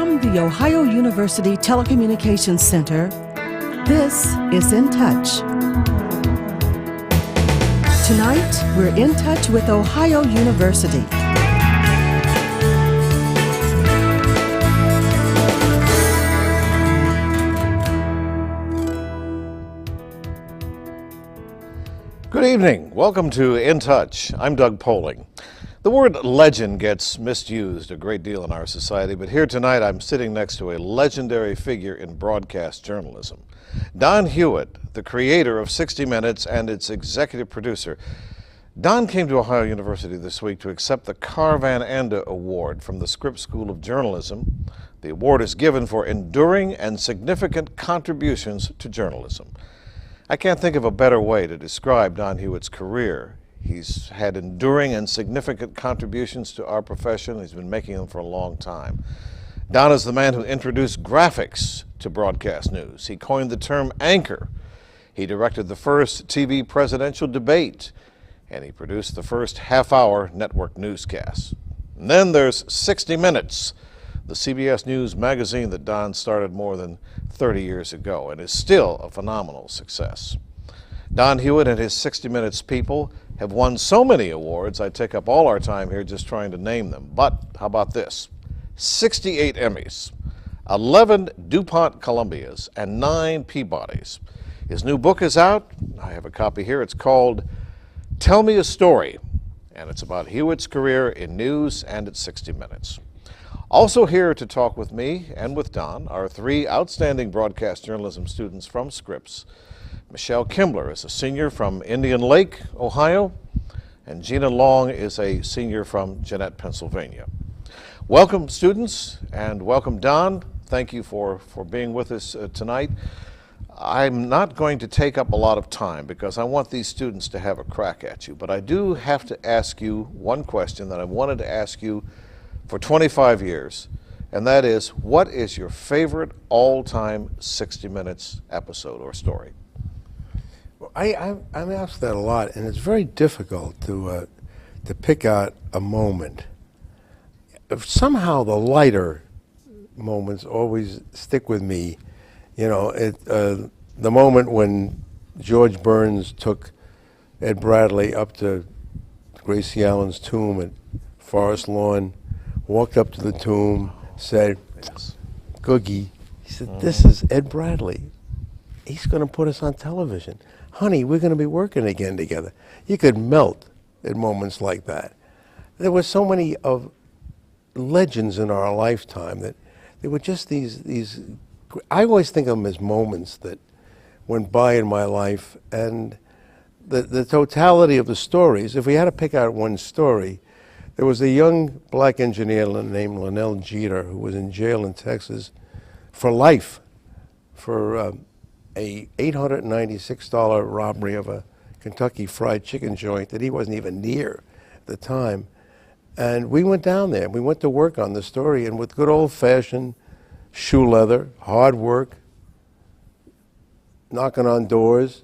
From the Ohio University Telecommunications Center, this is In Touch. Tonight, we're in touch with Ohio University. Good evening. Welcome to In Touch. I'm Doug Poling. The word legend gets misused a great deal in our society, but here tonight I'm sitting next to a legendary figure in broadcast journalism. Don Hewitt, the creator of 60 Minutes and its executive producer. Don came to Ohio University this week to accept the Carl Van Anda Award from the Scripps School of Journalism. The award is given for enduring and significant contributions to journalism. I can't think of a better way to describe Don Hewitt's career. He's had enduring and significant contributions to our profession. He's been making them for a long time. Don is the man who introduced graphics to broadcast news. He coined the term anchor. He directed the first TV presidential debate, and he produced the first half-hour network newscast. And then there's 60 Minutes, the CBS News magazine that Don started more than 30 years ago and is still a phenomenal success. Don Hewitt and his 60 Minutes people have won so many awards, I'd take up all our time here just trying to name them. But how about this? 68 Emmys, 11 DuPont Columbias, and 9 Peabodys. His new book is out. I have a copy here. It's called Tell Me a Story, and it's about Hewitt's career in news and at 60 Minutes. Also here to talk with me and with Don are 3 outstanding broadcast journalism students from Scripps. Michelle Kimbler is a senior from Indian Lake, Ohio, and Gina Long is a senior from Jeanette, Pennsylvania. Welcome, students, and welcome, Don. Thank you for being with us tonight. I'm not going to take up a lot of time because I want these students to have a crack at you, but I do have to ask you one question that I wanted to ask you for 25 years, and that is, what is your favorite all-time 60 Minutes episode or story? Well, I'm asked that a lot, and it's very difficult to pick out a moment. Somehow the lighter moments always stick with me. You know, the moment when George Burns took Ed Bradley up to Gracie Allen's tomb at Forest Lawn, walked up to the tomb, said, Yes. Googie, he said, this is Ed Bradley. He's going to put us on television. Honey, we're going to be working again together. You could melt at moments like that. There were so many of legends in our lifetime that they were just these. I always think of them as moments that went by in my life, and the totality of the stories. If we had to pick out one story, there was a young black engineer named Linnell Jeter who was in jail in Texas for life for a $896 robbery of a Kentucky Fried Chicken joint that he wasn't even near at the time. And we went down there. We went to work on the story, and with good old-fashioned shoe leather, hard work, knocking on doors,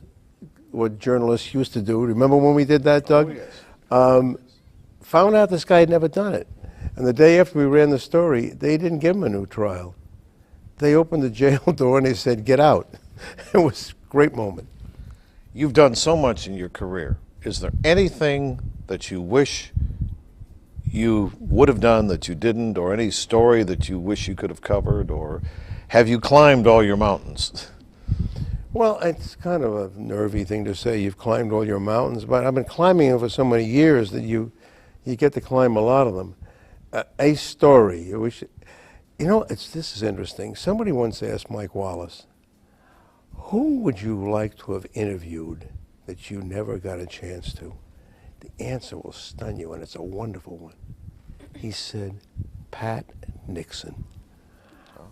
what journalists used to do. Remember when we did that, Doug? Oh, yes. Found out this guy had never done it. And the day after we ran the story, they didn't give him a new trial. They opened the jail door and they said, get out. It was a great moment. You've done so much in your career. Is there anything that you wish you would have done that you didn't, or any story that you wish you could have covered, or have you climbed all your mountains? Well, it's kind of a nervy thing to say you've climbed all your mountains, but I've been climbing them for so many years that you get to climb a lot of them. A story, this is interesting. Somebody once asked Mike Wallace, who would you like to have interviewed that you never got a chance to? The answer will stun you, and it's a wonderful one. He said, Pat Nixon.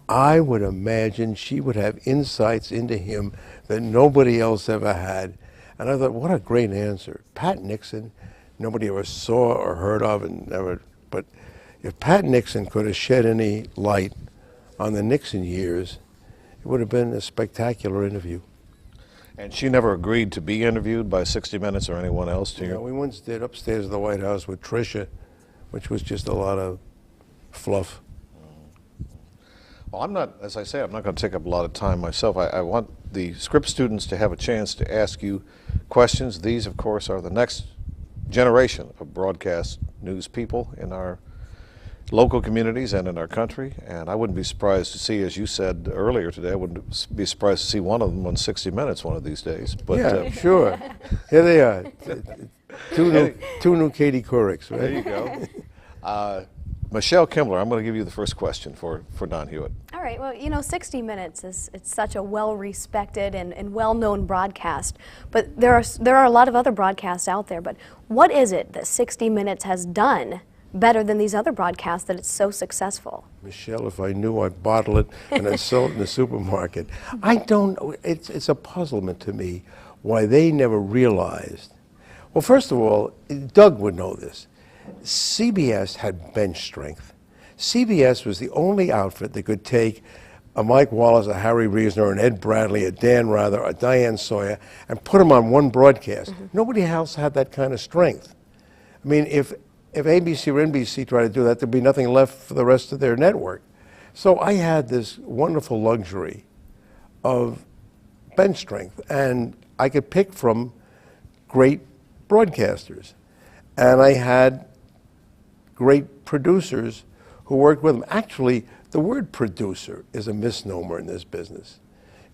I would imagine she would have insights into him that nobody else ever had. And I thought, what a great answer. Pat Nixon, nobody ever saw or heard of, and never. But if Pat Nixon could have shed any light on the Nixon years, it would have been a spectacular interview. And she never agreed to be interviewed by 60 Minutes or anyone else to you? Yeah, we once did upstairs at the White House with Tricia, which was just a lot of fluff. Well, I'm not, as I say, I'm not going to take up a lot of time myself. I want the Scripps students to have a chance to ask you questions. These, of course, are the next generation of broadcast news people in our local communities and in our country. And I wouldn't be surprised to see, as you said earlier today, I wouldn't be surprised to see one of them on 60 Minutes one of these days. But, yeah, sure. Here they are. Two new Katie Courics, right? There you go. Michelle Kimbler, I'm going to give you the first question for Don Hewitt. All right. Well, you know, 60 Minutes it's such a well-respected and well-known broadcast, but there are a lot of other broadcasts out there. But what is it that 60 Minutes has done better than these other broadcasts that it's so successful? Michelle, if I knew, I'd bottle it and I'd sell it in the supermarket. I don't know. It's a puzzlement to me why they never realized. Well, first of all, Doug would know this. CBS had bench strength. CBS was the only outfit that could take a Mike Wallace, a Harry Reasoner, an Ed Bradley, a Dan Rather, a Diane Sawyer, and put them on one broadcast. Mm-hmm. Nobody else had that kind of strength. I mean, if ABC or NBC tried to do that, there'd be nothing left for the rest of their network. So I had this wonderful luxury of bench strength, and I could pick from great broadcasters. And I had great producers who worked with them. Actually, the word producer is a misnomer in this business.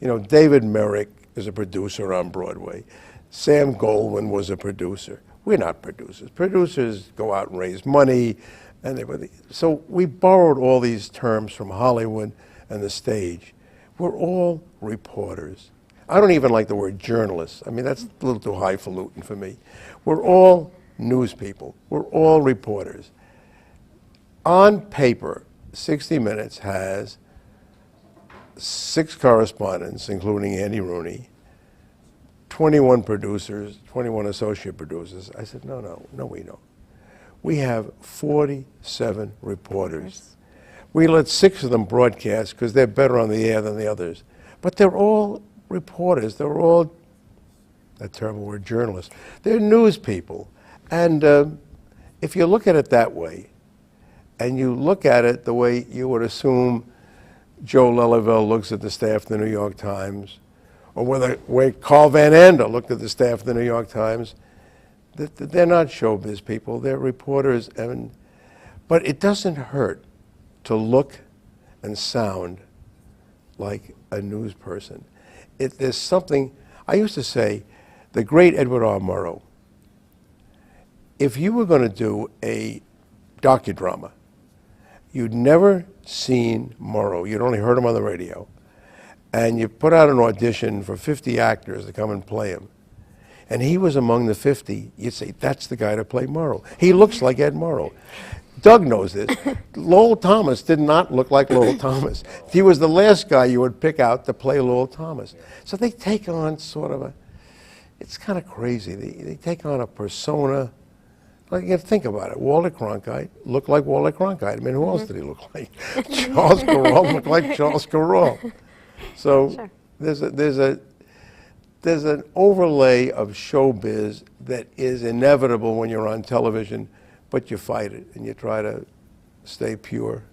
You know, David Merrick is a producer on Broadway. Sam Goldwyn was a producer. We're not producers. Producers go out and raise money, and so we borrowed all these terms from Hollywood and the stage. We're all reporters. I don't even like the word journalists. I mean, that's a little too highfalutin for me. We're all news people. We're all reporters. On paper, 60 Minutes has 6 correspondents, including Andy Rooney, 21 producers, 21 associate producers. I said, no, we don't. We have 47 reporters. We let 6 of them broadcast because they're better on the air than the others. But they're all reporters. They're all, that terrible word, journalists. They're news people. And if you look at it that way, and you look at it the way you would assume Joe Lelyville looks at the staff of the New York Times, or the way Carl Van Andel looked at the staff of the New York Times, they're not showbiz people, they're reporters. But it doesn't hurt to look and sound like a news person. There's something, I used to say, the great Edward R. Murrow, if you were going to do a docudrama, you'd never seen Murrow, you'd only heard him on the radio, and you put out an audition for 50 actors to come and play him, and he was among the 50, you'd say, that's the guy to play Murrow. He looks like Ed Murrow. Doug knows this. Lowell Thomas did not look like Lowell Thomas. He was the last guy you would pick out to play Lowell Thomas. So they take on sort of it's kind of crazy. They take on a persona. Like, you have to think about it. Walter Cronkite looked like Walter Cronkite. I mean, who else did he look like? Charles Kuralt looked like Charles Kuralt. So sure. There's an overlay of showbiz that is inevitable when you're on television, but you fight it and you try to stay pure.